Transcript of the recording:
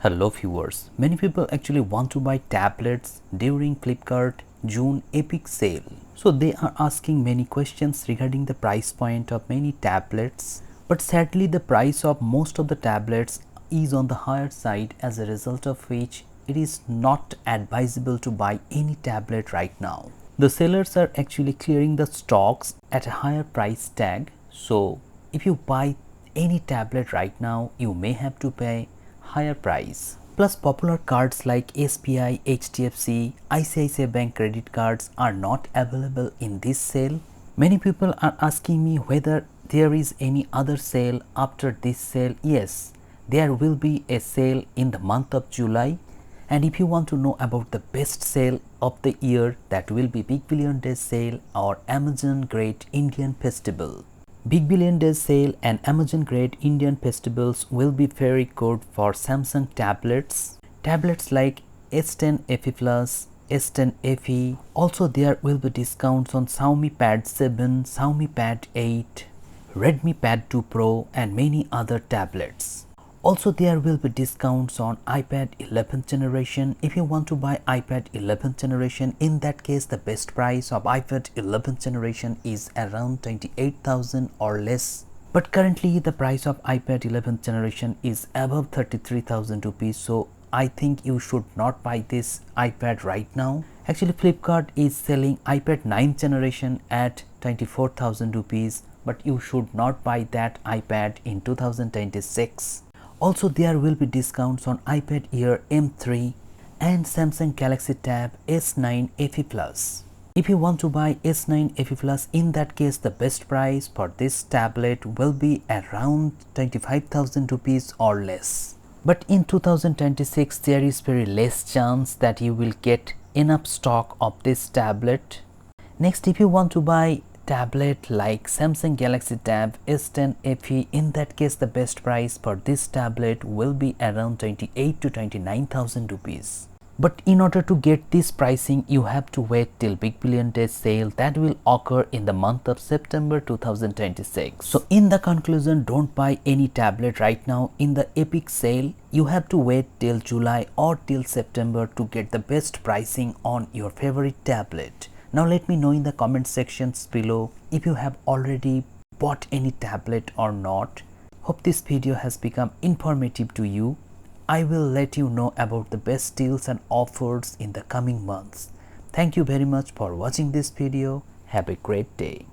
Hello viewers, many people actually want to buy tablets during Flipkart June epic sale. So they are asking many questions regarding the price point of many tablets. But sadly the price of most of the tablets is on the higher side, as a result of which it is not advisable to buy any tablet right now. The sellers are actually clearing the stocks at a higher price tag. So if you buy any tablet right now, you may have to pay higher price. Plus popular cards like SBI, HDFC, ICICI Bank credit cards are not available in this sale. Many people are asking me whether there is any other sale after this sale. Yes, there will be a sale in the month of July. And if you want to know about the best sale of the year, that will be Big Billion Days sale or Amazon Great Indian Festival. Big Billion Days sale and Amazon Great Indian Festivals will be very good for Samsung tablets. Tablets like S10 FE Plus, S10 FE. Also there will be discounts on Xiaomi Pad 7, Xiaomi Pad 8, Redmi Pad 2 Pro and many other tablets. Also there will be discounts on iPad 11th generation. If you want to buy iPad 11th generation, in that case the best price of iPad 11th generation is around 28,000 or less. But currently the price of iPad 11th generation is above 33,000 rupees. So I think you should not buy this iPad right now. Actually Flipkart is selling iPad 9th generation at 24,000 rupees. But you should not buy that iPad in 2026. Also there will be discounts on iPad Air M3 and Samsung Galaxy Tab S9 FE Plus. If you want to buy S9 FE Plus, in that case the best price for this tablet will be around 25,000 rupees or less. But in 2026 there is very less chance that you will get enough stock of this tablet. Next, if you want to buy tablet like Samsung Galaxy Tab S10 FE, in that case the best price for this tablet will be around 28 to 29,000 rupees. But in order to get this pricing, you have to wait till Big Billion Days sale that will occur in the month of September 2026. So in the conclusion, don't buy any tablet right now in the epic sale. You have to wait till July or till September to get the best pricing on your favorite tablet. Now let me know in the comment sections below if you have already bought any tablet or not. Hope this video has become informative to you. I will let you know about the best deals and offers in the coming months. Thank you very much for watching this video. Have a great day.